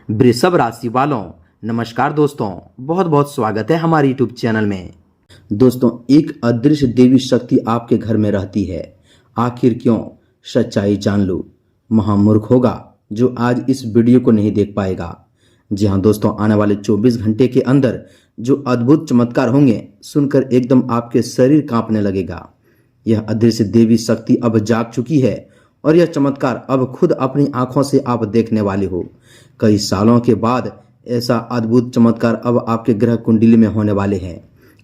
वृषभ राशि वालों, नमस्कार दोस्तों। बहुत बहुत स्वागत है हमारे यूट्यूब चैनल में। दोस्तों, एक अदृश्य देवी शक्ति आपके घर में रहती है। आखिर क्यों? सच्चाई जान लो। महामूर्ख होगा जो आज इस वीडियो को नहीं देख पाएगा। जी हाँ दोस्तों, आने वाले 24 घंटे के अंदर जो अद्भुत चमत्कार होंगे सुनकर एकदम आपके शरीर कांपने लगेगा। यह अदृश्य देवी शक्ति अब जाग चुकी है और यह चमत्कार अब खुद अपनी आंखों से आप देखने वाले हो। कई सालों के बाद ऐसा अद्भुत चमत्कार अब आपके ग्रह कुंडली में होने वाले हैं।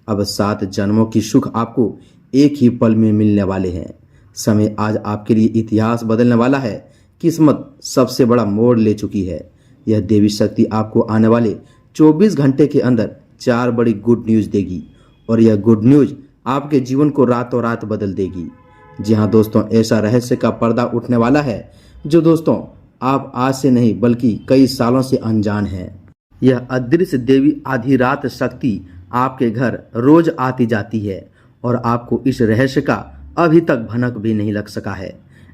अब 7 जन्मों की सुख आपको एक ही पल में मिलने वाले हैं। समय आज आपके लिए इतिहास बदलने वाला है। किस्मत सबसे बड़ा मोड़ ले चुकी है। यह देवी शक्ति आपको आने वाले 24 घंटे के अंदर 4 बड़ी गुड न्यूज देगी और यह गुड न्यूज आपके जीवन को रातों रात बदल देगी। जी हाँ दोस्तों, ऐसा रहस्य का पर्दा उठने वाला है जो दोस्तों आप आज से नहीं बल्कि कई सालों से अनजान हैं। यह अदृश्य देवी आधी रात शक्ति आपके घर रोज आती जाती है और आपको इस रहस्य का अभी तक भनक भी नहीं लग सका है।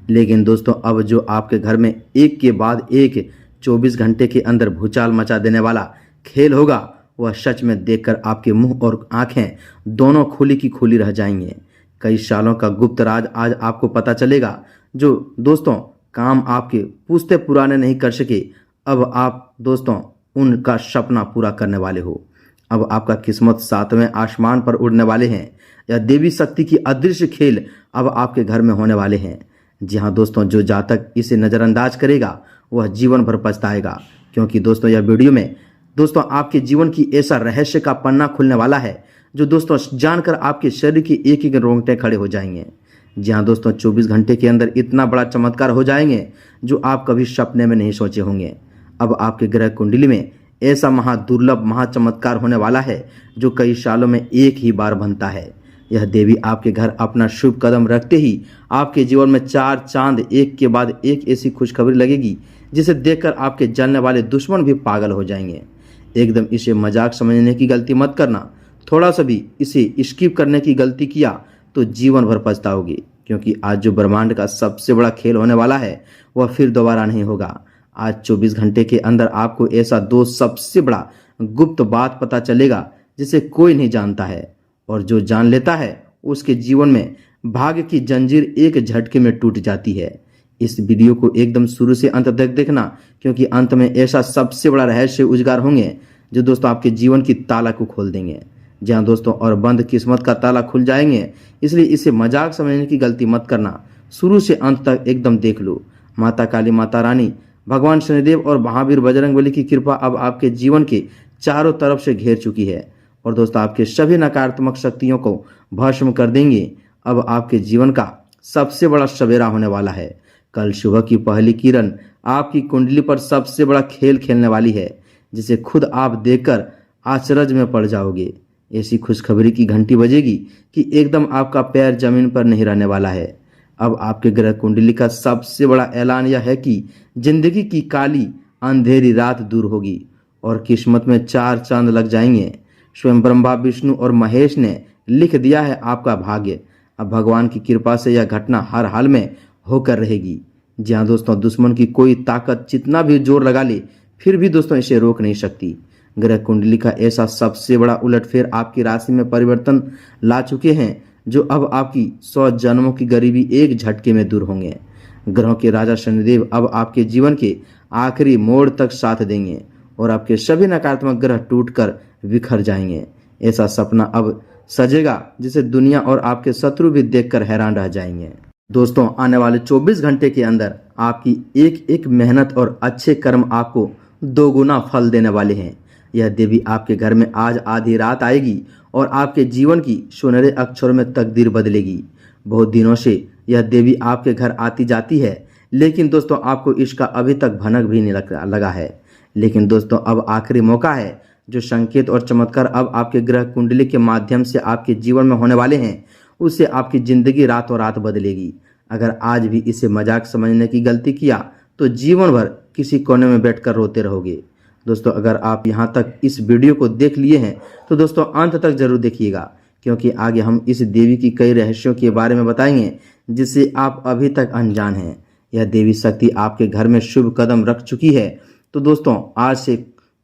लेकिन दोस्तों, अब जो आपके घर में एक के बाद एक 24 घंटे के अंदर भूचाल मचा देने वाला खेल होगा, वह सच में देखकर आपके मुंह और आंखें दोनों खुली की खुली रह जाएंगे। कई सालों का गुप्त राज आज आपको पता चलेगा। जो दोस्तों काम आपके पूछते पुराने नहीं कर सके, अब आप दोस्तों उनका सपना पूरा करने वाले हो। अब आपका किस्मत 7वें आसमान पर उड़ने वाले हैं। यह देवी शक्ति की अदृश्य खेल अब आपके घर में होने वाले हैं। जी हाँ दोस्तों, जो जातक इसे नज़रअंदाज करेगा वह जीवन भर पछताएगा, क्योंकि दोस्तों यह वीडियो में दोस्तों आपके जीवन की ऐसा रहस्य का पन्ना खुलने वाला है जो दोस्तों जानकर आपके शरीर के एक एक रोंगटे खड़े हो जाएंगे। जी हाँ दोस्तों, 24 घंटे के अंदर इतना बड़ा चमत्कार हो जाएंगे जो आप कभी सपने में नहीं सोचे होंगे। अब आपके ग्रह कुंडली में ऐसा महादुर्लभ महाचमत्कार होने वाला है जो कई सालों में एक ही बार बनता है। यह देवी आपके घर अपना शुभ कदम रखते ही आपके जीवन में 4 चांद एक के बाद एक ऐसी खुशखबरी लगेगी जिसे देखकर आपके जलने वाले दुश्मन भी पागल हो जाएंगे। एकदम इसे मजाक समझने की गलती मत करना। थोड़ा सा भी इसे स्किप करने की गलती किया तो जीवन भर पछताओगे, क्योंकि आज जो ब्रह्मांड का सबसे बड़ा खेल होने वाला है वह फिर दोबारा नहीं होगा। आज 24 घंटे के अंदर आपको ऐसा 2 सबसे बड़ा गुप्त बात पता चलेगा जिसे कोई नहीं जानता है, और जो जान लेता है उसके जीवन में भाग्य की जंजीर एक झटके में टूट जाती है। इस वीडियो को एकदम शुरू से अंत तक देखना, क्योंकि अंत में ऐसा सबसे बड़ा रहस्य उजागर होंगे जो दोस्तों आपके जीवन की ताला को खोल देंगे। जी हाँ दोस्तों, और बंद किस्मत का ताला खुल जाएंगे। इसलिए इसे मजाक समझने की गलती मत करना। शुरू से अंत तक एकदम देख लो। माता काली, माता रानी, भगवान शनिदेव और महावीर बजरंगबली की कृपा अब आपके जीवन के चारों तरफ से घेर चुकी है और दोस्तों आपके सभी नकारात्मक शक्तियों को भस्म कर देंगे। अब आपके जीवन का सबसे बड़ा सवेरा होने वाला है। कल सुबह की पहली किरण आपकी कुंडली पर सबसे बड़ा खेल खेलने वाली है, जिसे खुद आप देखकर आश्चर्य में पड़ जाओगे। ऐसी खुशखबरी की घंटी बजेगी कि एकदम आपका पैर जमीन पर नहीं रहने वाला है। अब आपके ग्रह कुंडली का सबसे बड़ा ऐलान यह है कि जिंदगी की काली अंधेरी रात दूर होगी और किस्मत में 4 चांद लग जाएंगे। स्वयं ब्रह्मा, विष्णु और महेश ने लिख दिया है आपका भाग्य। अब भगवान की कृपा से यह घटना हर हाल में होकर रहेगी। जी हाँ दोस्तों, दुश्मन की कोई ताकत जितना भी जोर लगा ले फिर भी दोस्तों इसे रोक नहीं सकती। ग्रह कुंडली का ऐसा सबसे बड़ा उलटफेर आपकी राशि में परिवर्तन ला चुके हैं जो अब आपकी 100 जन्मों की गरीबी एक झटके में दूर होंगे। ग्रहों के राजा शनिदेव अब आपके जीवन के आखिरी मोड़ तक साथ देंगे और आपके सभी नकारात्मक ग्रह टूटकर बिखर जाएंगे। ऐसा सपना अब सजेगा जिसे दुनिया और आपके शत्रु भी देखकर हैरान रह जाएंगे। दोस्तों, आने वाले 24 घंटे के अंदर आपकी एक एक मेहनत और अच्छे कर्म आपको 2 गुना फल देने वाले हैं। यह देवी आपके घर में आज आधी रात आएगी और आपके जीवन की सुनहरे अक्षरों में तकदीर बदलेगी। बहुत दिनों से यह देवी आपके घर आती जाती है, लेकिन दोस्तों आपको इसका अभी तक भनक भी नहीं लगा है। लेकिन दोस्तों अब आखिरी मौका है। जो संकेत और चमत्कार अब आपके ग्रह कुंडली के माध्यम से आपके जीवन में होने वाले हैं उससे आपकी जिंदगी रातों रात बदलेगी। अगर आज भी इसे मजाक समझने की गलती किया तो जीवन भर किसी कोने में बैठकर रोते रहोगे। दोस्तों, अगर आप यहाँ तक इस वीडियो को देख लिए हैं तो दोस्तों अंत तक जरूर देखिएगा, क्योंकि आगे हम इस देवी की कई रहस्यों के बारे में बताएंगे जिससे आप अभी तक अनजान हैं। यह देवी शक्ति आपके घर में शुभ कदम रख चुकी है तो दोस्तों आज से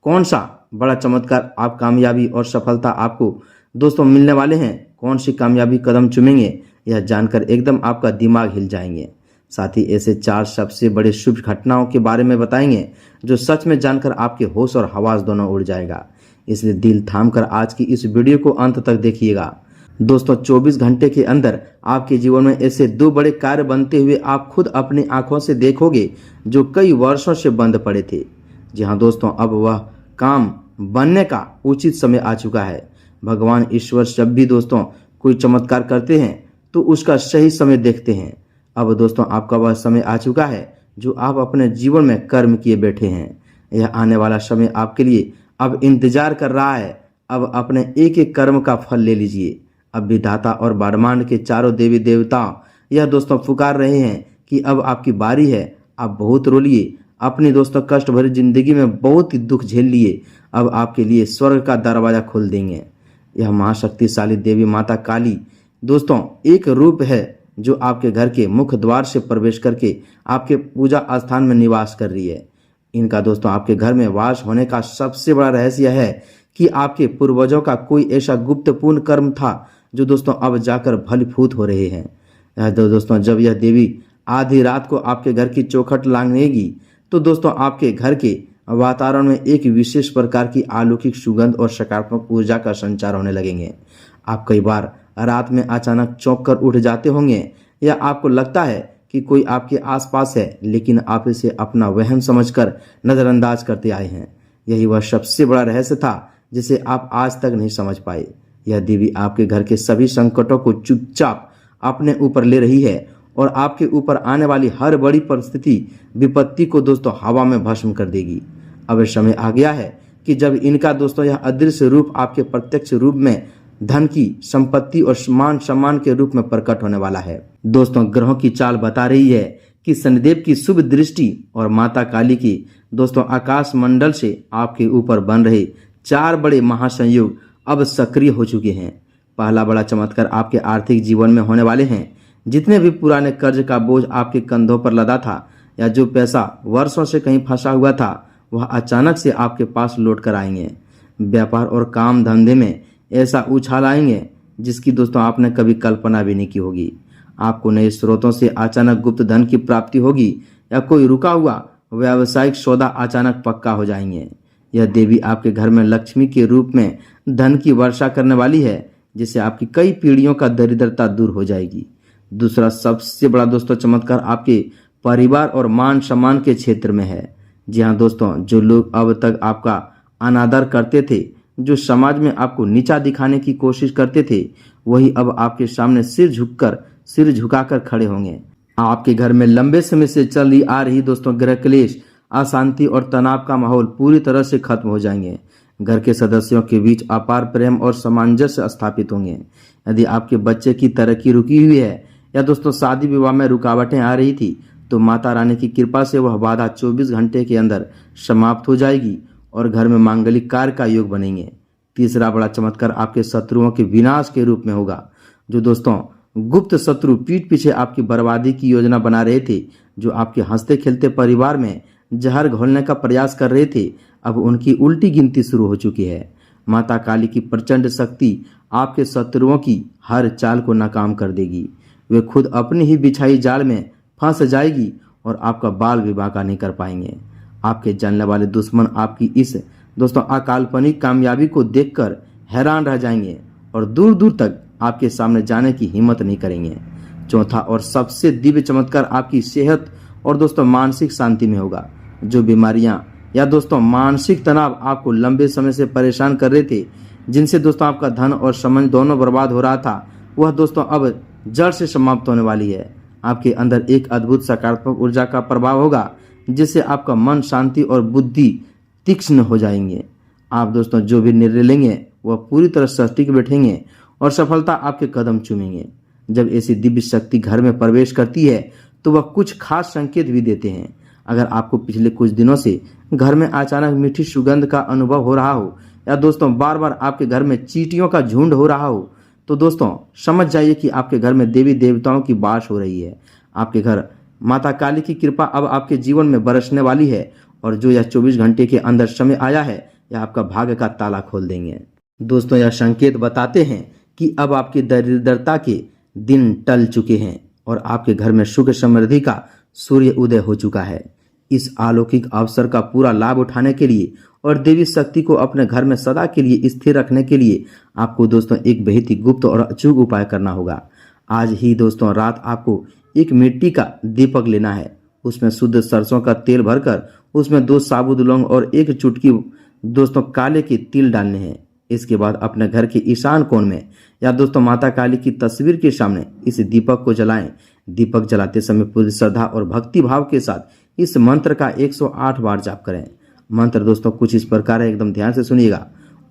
कौन सा बड़ा चमत्कार, आप कामयाबी और सफलता आपको दोस्तों मिलने वाले हैं, कौन सी कामयाबी कदम चुमेंगे, यह जानकर एकदम आपका दिमाग हिल जाएंगे। साथ ही ऐसे 4 सबसे बड़े शुभ घटनाओं के बारे में बताएंगे जो सच में जानकर आपके होश और हवास दोनों उड़ जाएगा। इसलिए दिल थाम कर आज की इस वीडियो को अंत तक देखिएगा। दोस्तों 24 घंटे के अंदर आपके जीवन में ऐसे 2 बड़े कार्य बनते हुए आप खुद अपनी आंखों से देखोगे जो कई वर्षों से बंद पड़े थे। जी हाँ दोस्तों, अब वह काम बनने का उचित समय आ चुका है। भगवान ईश्वर जब भी दोस्तों कोई चमत्कार करते हैं तो उसका सही समय देखते हैं। अब दोस्तों आपका वह समय आ चुका है जो आप अपने जीवन में कर्म किए बैठे हैं। यह आने वाला समय आपके लिए अब इंतजार कर रहा है। अब अपने एक एक कर्म का फल ले लीजिए। अब विधाता और ब्रह्मांड के चारों देवी देवता यह दोस्तों पुकार रहे हैं कि अब आपकी बारी है। आप बहुत रो लिए, अपनी दोस्तों कष्ट भरी जिंदगी में बहुत ही दुख झेल लिए। अब आपके लिए स्वर्ग का दरवाजा खोल देंगे। यह महाशक्तिशाली देवी माता काली दोस्तों एक रूप है जो आपके घर के मुख्य द्वार से प्रवेश करके आपके पूजा स्थान में निवास कर रही है। इनका दोस्तों आपके घर में वास होने का सबसे बड़ा रहस्य है कि आपके पूर्वजों का कोई ऐसा गुप्तपूर्ण कर्म था जो दोस्तों अब जाकर फलीभूत हो रहे हैं। दोस्तों जब यह देवी आधी रात को आपके घर की चौखट लांघेगी तो दोस्तों आपके घर के वातावरण में एक विशेष प्रकार की अलौकिक सुगंध और सकारात्मक ऊर्जा का संचार होने लगेंगे। आप कई बार रात में अचानक चौंक कर उठ जाते होंगे या आपको लगता है कि कोई आपके आसपास है, लेकिन आप इसे अपना वहम समझकर नजरअंदाज करते आए हैं। यही वह सबसे बड़ा रहस्य था जिसे आप आज तक नहीं समझ पाए। यह देवी आपके घर के सभी संकटों को चुपचाप अपने ऊपर ले रही है और आपके ऊपर आने वाली हर बड़ी परिस्थिति विपत्ति को दोस्तों हवा में भस्म कर देगी। अब समय आ गया है कि जब इनका दोस्तों यह अदृश्य रूप आपके प्रत्यक्ष रूप में धन की, संपत्ति और मान सम्मान के रूप में प्रकट होने वाला है। दोस्तों ग्रहों की चाल बता रही है कि शनिदेव की शुभ दृष्टि और माता काली की दोस्तों आकाश मंडल से आपके ऊपर बन रहे 4 बड़े महासंयोग अब सक्रिय हो चुके हैं। पहला बड़ा चमत्कार आपके आर्थिक जीवन में होने वाले हैं। जितने भी पुराने कर्ज का बोझ आपके कंधों पर लदा था या जो पैसा वर्षों से कहीं फंसा हुआ था, वह अचानक से आपके पास लौट कर आएंगे। व्यापार और काम धंधे में ऐसा उछाल आएंगे जिसकी दोस्तों आपने कभी कल्पना भी नहीं की होगी। आपको नए स्रोतों से अचानक गुप्त धन की प्राप्ति होगी या कोई रुका हुआ व्यावसायिक सौदा अचानक पक्का हो जाएंगे। यह देवी आपके घर में लक्ष्मी के रूप में धन की वर्षा करने वाली है, जिससे आपकी कई पीढ़ियों का दरिद्रता दूर हो जाएगी। दूसरा सबसे बड़ा दोस्तों चमत्कार आपके परिवार और मान सम्मान के क्षेत्र में है। जी हाँ दोस्तों, जो लोग अब तक आपका अनादर करते थे, जो समाज में आपको नीचा दिखाने की कोशिश करते थे, वही अब आपके सामने सिर झुकाकर खड़े होंगे। आपके घर में लंबे समय से चली आ रही दोस्तों गृह क्लेश, अशांति और तनाव का माहौल पूरी तरह से खत्म हो जाएंगे। घर के सदस्यों के बीच अपार प्रेम और सामंजस्य स्थापित होंगे। यदि आपके बच्चे की तरक्की रुकी हुई है या दोस्तों शादी विवाह में रुकावटें आ रही थी, तो माता रानी की कृपा से वह बाधा 24 घंटे के अंदर समाप्त हो जाएगी और घर में मांगलिक कार्य का योग बनेंगे। तीसरा बड़ा चमत्कार आपके शत्रुओं के विनाश के रूप में होगा। जो दोस्तों गुप्त शत्रु पीठ पीछे आपकी बर्बादी की योजना बना रहे थे, जो आपके हंसते खेलते परिवार में जहर घोलने का प्रयास कर रहे थे, अब उनकी उल्टी गिनती शुरू हो चुकी है। माता काली की प्रचंड शक्ति आपके शत्रुओं की हर चाल को नाकाम कर देगी। वे खुद अपनी ही बिछाई जाल में फंस जाएगी और आपका बाल विवाह का नहीं कर पाएंगे। आपके जानने वाले दुश्मन आपकी इस दोस्तों अकाल्पनिक कामयाबी को देखकर हैरान रह जाएंगे और दूर दूर तक आपके सामने जाने की हिम्मत नहीं करेंगे। चौथा और सबसे दिव्य चमत्कार आपकी सेहत और दोस्तों मानसिक शांति में होगा। जो बीमारियां या दोस्तों मानसिक तनाव आपको लंबे समय से परेशान कर रहे थे, जिनसे दोस्तों आपका धन और समय दोनों बर्बाद हो रहा था, वह दोस्तों अब जड़ से समाप्त होने वाली है। आपके अंदर एक अद्भुत सकारात्मक ऊर्जा का प्रभाव होगा, जिससे आपका मन शांति और बुद्धि तीक्ष्ण हो जाएंगे। आप दोस्तों जो भी निर्णय लेंगे वह पूरी तरह सटीक बैठेंगे और सफलता आपके कदम चूमेंगे। जब ऐसी दिव्य शक्ति घर में प्रवेश करती है तो वह कुछ खास संकेत भी देते हैं। अगर आपको पिछले कुछ दिनों से घर में अचानक मीठी सुगंध का अनुभव हो रहा हो या दोस्तों बार बार आपके घर में चींटियों का झुंड हो रहा हो, तो दोस्तों समझ जाइए कि आपके घर में देवी देवताओं की बास हो रही है। आपके घर माता काली की कृपा अब आपके जीवन में बरसने वाली है और जो यह 24 घंटे के अंदर समय आया है यह आपका भाग्य का ताला खोल देंगे। दोस्तों यह संकेत बताते हैं कि अब आपकी दरिद्रता के दिन टल चुके हैं और आपके घर में सुख समृद्धि का सूर्य उदय हो चुका है। इस अलौकिक अवसर का पूरा लाभ उठाने के लिए और देवी शक्ति को अपने घर में सदा के लिए स्थिर रखने के लिए आपको दोस्तों एक बहुत ही गुप्त और अचूक उपाय करना होगा। आज ही दोस्तों रात आपको एक मिट्टी का दीपक लेना है, उसमें शुद्ध सरसों का तेल भरकर उसमें 2 साबुत लौंग और 1 चुटकी दोस्तों काले के तिल डालने हैं। इसके बाद अपने घर के ईशान कोण में या दोस्तों माता काली की तस्वीर के सामने इस दीपक को जलाएं। दीपक जलाते समय पूरी श्रद्धा और भक्ति भाव के साथ इस मंत्र का 108 बार जाप करें। मंत्र दोस्तों कुछ इस प्रकार है, एकदम ध्यान से सुनिएगा।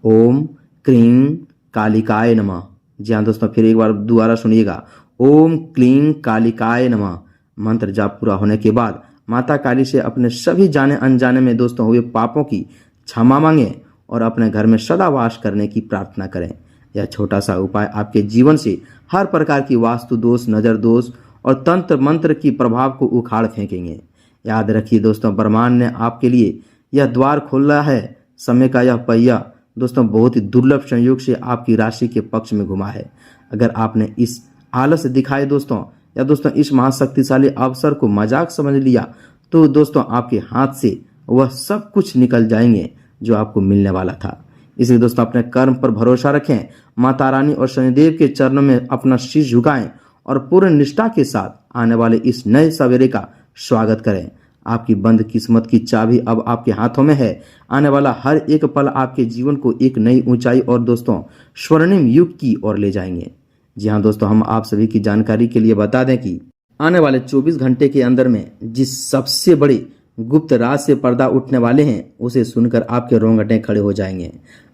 ओम क्लीं कालिकाय नमः। जी हाँ दोस्तों, फिर एक बार दोबारा सुनिएगा। ओम क्लीं कालिकाय नमः। मंत्र जाप पूरा होने के बाद माता काली से अपने सभी जाने अनजाने में दोस्तों हुए पापों की क्षमा मांगें और अपने घर में सदा वास करने की प्रार्थना करें। यह छोटा सा उपाय आपके जीवन से हर प्रकार की वास्तु दोष, नजर दोष और तंत्र मंत्र की प्रभाव को उखाड़ फेंकेंगे। याद रखिए दोस्तों, ब्रह्मांड ने आपके लिए यह द्वार खोला है। समय का यह पहिया दोस्तों बहुत ही दुर्लभ संयोग से आपकी राशि के पक्ष में घुमा है। अगर आपने इस आलस दिखाए दोस्तों या दोस्तों इस महाशक्तिशाली अवसर को मजाक समझ लिया तो दोस्तों आपके हाथ से वह सब कुछ निकल जाएंगे जो आपको मिलने वाला था। इसलिए दोस्तों अपने कर्म पर भरोसा रखें, माता रानी और शनिदेव के चरणों में अपना शीश झुकाएं और पूर्ण निष्ठा के साथ आने वाले इस नए सवेरे का स्वागत करें। आपकी बंद किस्मत की चाबी अब आपके हाथों में है। आने वाला हर एक पल आपके जीवन को एक नई ऊंचाई और दोस्तों स्वर्णिम युग की ओर ले जाएंगे। जी हाँ दोस्तों, हम आप सभी की जानकारी के लिए बता दें कि आने वाले 24 घंटे के अंदर में जिस सबसे बड़े गुप्त राज से पर्दा उठने वाले हैं उसे सुनकर आपके रोंगटे खड़े हो जाएंगे।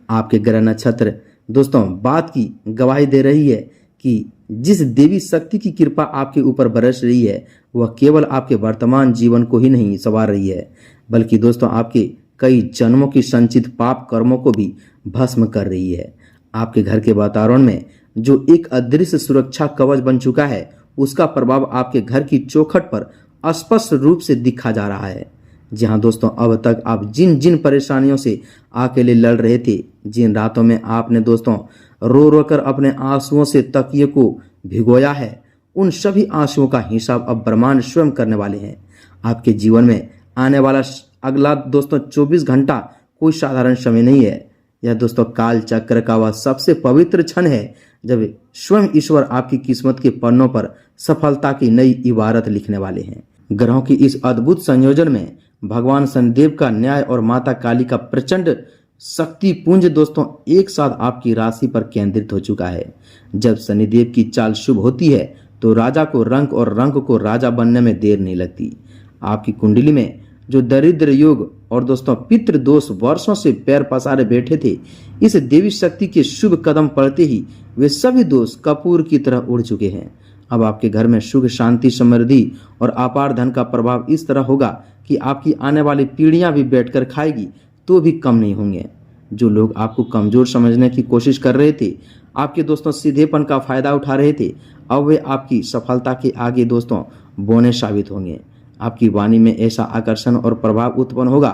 आपके ग्रह नक्षत्र दोस्तों बात की गवाही दे रही है कि जिस देवी शक्ति की कृपा आपके ऊपर बरस रही है वह केवल आपके वर्तमान जीवन को ही नहीं संवार रही है बल्कि दोस्तों आपके कई जन्मों की संचित पाप कर्मों को भी भस्म कर रही है। आपके घर के वातावरण में जो एक अदृश्य सुरक्षा कवच बन चुका है उसका प्रभाव आपके घर की चौखट पर स्पष्ट रूप से दिखा जा रहा है। जी हाँ दोस्तों, अब तक आप जिन जिन परेशानियों से अकेले लड़ रहे थे, जिन रातों में आपने दोस्तों रो रो कर अपने आंसुओं से तकिए को भिगोया है, उन सभी आंसुओं का हिसाब अब ब्रह्मांड स्वयं करने वाले हैं। आपके जीवन में आने वाला अगला दोस्तों 24 घंटा कोई साधारण समय नहीं है। यह दोस्तों काल चक्र का वह सबसे पवित्र क्षण है जब स्वयं ईश्वर आपकी किस्मत के पन्नों पर सफलता की नई इबारत लिखने वाले हैं। ग्रहों की इस अद्भुत संयोजन में भगवान शनिदेव का न्याय और माता काली का प्रचंड शक्ति पुंज दोस्तों एक साथ आपकी राशि पर केंद्रित हो चुका है। जब शनिदेव की चाल शुभ होती है तो राजा को रंक और रंक को राजा बनने में देर नहीं लगती। आपकी कुंडली में जो दरिद्र योग और दोस्तों पितृ दोष वर्षों से पैर पसारे बैठे थे, इस देवी शक्ति के शुभ कदम पड़ते ही वे सभी दोष कपूर की तरह उड़ चुके हैं। अब आपके घर में सुख, शांति, समृद्धि और अपार धन का प्रभाव इस तरह होगा कि आपकी आने वाली पीढ़ियां भी बैठकर खाएगी तो भी कम नहीं होंगे। जो लोग आपको कमजोर समझने की कोशिश कर रहे थे, आपके दोस्तों सीधेपन का फायदा उठा रहे थे, अब वे आपकी सफलता के आगे दोस्तों बोने साबित होंगे। आपकी वाणी में ऐसा आकर्षण और प्रभाव उत्पन्न होगा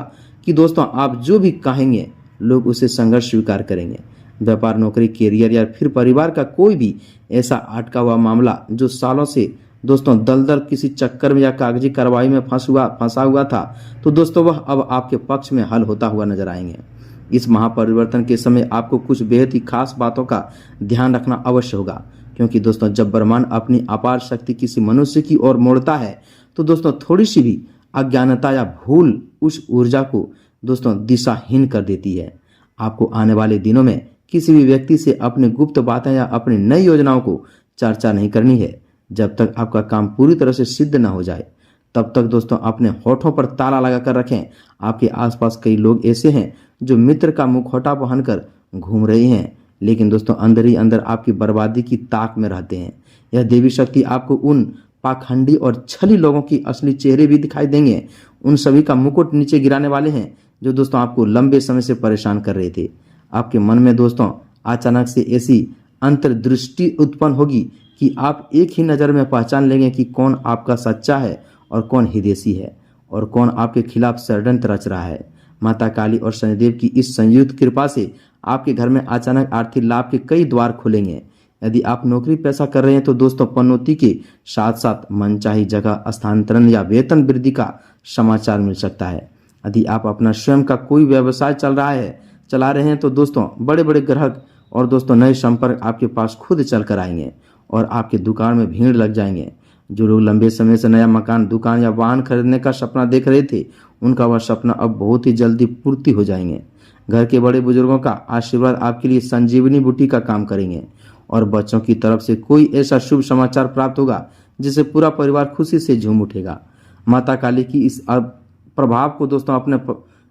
कि दोस्तों आप जो भी कहेंगे लोग उसे संघर्ष स्वीकार करेंगे। व्यापार, नौकरी, कैरियर या फिर परिवार का कोई भी ऐसा अटका हुआ मामला जो सालों से दोस्तों दलदल किसी चक्कर में या कागजी कार्रवाई में फंसा हुआ था, तो दोस्तों वह अब आपके पक्ष में हल होता हुआ नजर आएंगे। इस महापरिवर्तन के समय आपको कुछ बेहद ही खास बातों का ध्यान रखना अवश्य होगा, क्योंकि दोस्तों जब ब्रह्मांड अपनी अपार शक्ति किसी मनुष्य की ओर मोड़ता है तो दोस्तों थोड़ी सी भी अज्ञानता या भूल उस ऊर्जा को दोस्तों दिशाहीन कर देती है। आपको आने वाले दिनों में किसी भी व्यक्ति से अपनी गुप्त बातें या अपनी नई योजनाओं को चर्चा नहीं करनी है जब तक आपका काम पूरी तरह से सिद्ध न हो जाए। तब तक दोस्तों अपने होठों पर ताला लगाकर रखें। आपके आसपास कई लोग ऐसे हैं जो मित्र का मुखौटा पहनकर घूम रहे हैं, लेकिन दोस्तों अंदर ही अंदर आपकी बर्बादी की ताक में रहते हैं। यह देवी शक्ति आपको उन पाखंडी और छली लोगों की असली चेहरे भी दिखाई देंगे। उन सभी का मुकुट नीचे गिराने वाले हैं जो दोस्तों आपको लंबे समय से परेशान कर रहे थे। आपके मन में दोस्तों अचानक से ऐसी अंतर्दृष्टि उत्पन्न होगी कि आप एक ही नज़र में पहचान लेंगे कि कौन आपका सच्चा है और कौन हिदेशी है। और कौन आपके खिलाफ षड्यंत्र रच रहा है। माता काली और शनिदेव की इस संयुक्त कृपा से आपके घर में अचानक आर्थिक लाभ के कई द्वार खुलेंगे। यदि आप नौकरी पेशा कर रहे हैं तो दोस्तों पदोन्नति के साथ साथ मनचाही जगह स्थानांतरण या वेतन वृद्धि का समाचार मिल सकता है। यदि आप अपना स्वयं का कोई व्यवसाय चला रहे हैं तो दोस्तों बड़े बड़े ग्राहक और दोस्तों नए संपर्क आपके पास खुद चल कर आएंगे और आपकी दुकान में भीड़ लग जाएंगे। जो लोग लंबे समय से नया मकान, दुकान या वाहन खरीदने का सपना देख रहे थे, उनका वह सपना अब बहुत ही जल्दी पूर्ति हो जाएंगे। घर के बड़े बुजुर्गों का आशीर्वाद आपके लिए संजीवनी बूटी का काम करेंगे और बच्चों की तरफ से कोई ऐसा शुभ समाचार प्राप्त होगा जिससे पूरा परिवार खुशी से झूम उठेगा। माता काली की इस प्रभाव को दोस्तों अपने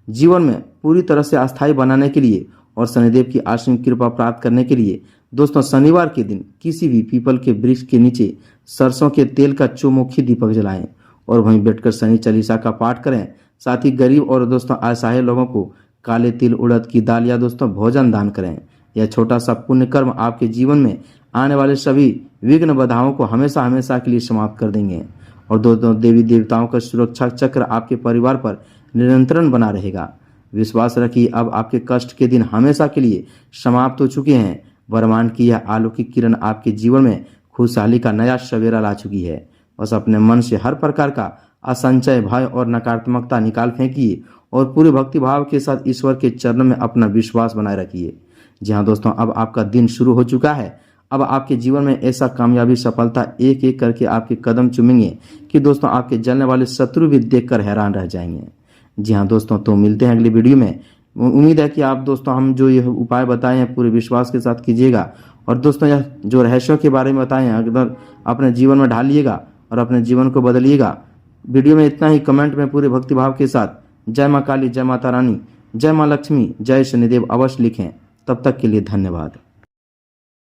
जीवन में पूरी तरह से अस्थायी बनाने के लिए और शनिदेव की असीम कृपा प्राप्त करने के लिए दोस्तों शनिवार के दिन किसी भी पीपल के वृक्ष के नीचे सरसों के तेल का चौमुखी दीपक जलाएं और वहीं बैठकर शनि चालीसा का पाठ करें। साथ ही गरीब और दोस्तों असहाय लोगों को काले तिल, उड़द की दाल या दोस्तों भोजन दान करें। यह छोटा सा पुण्य कर्म आपके जीवन में आने वाले सभी विघ्न बाधाओं को हमेशा हमेशा के लिए समाप्त कर देंगे और दोस्तों देवी देवताओं का सुरक्षा चक्र आपके परिवार पर निरंतरण बना रहेगा। विश्वास रखिए अब आपके कष्ट के दिन हमेशा के लिए समाप्त हो चुके हैं। वरमान की यह अलौकिक किरण आपके जीवन में खुशहाली का नया सवेरा ला चुकी है। बस अपने मन से हर प्रकार का असंचय, भय और नकारात्मकता निकाल फेंकिए और पूरे भक्ति भाव के साथ ईश्वर के चरणों में अपना विश्वास बनाए रखिए। जी हाँ दोस्तों, अब आपका दिन शुरू हो चुका है। अब आपके जीवन में ऐसा कामयाबी, सफलता एक एक करके आपके कदम चूमेंगे कि दोस्तों आपके जलने वाले शत्रु भी देखकर हैरान रह जाएंगे। जी हाँ दोस्तों, तो मिलते हैं अगली वीडियो में। उम्मीद है कि आप दोस्तों हम जो यह उपाय बताए हैं पूरे विश्वास के साथ कीजिएगा और दोस्तों यह जो रहस्यों के बारे में बताए हैं अगर अपने जीवन में ढालिएगा और अपने जीवन को बदलिएगा। वीडियो में इतना ही। कमेंट में पूरे भक्तिभाव के साथ जय माँ काली, जय माता रानी, जय माँ लक्ष्मी, जय शनिदेव अवश्य लिखें। तब तक के लिए धन्यवाद।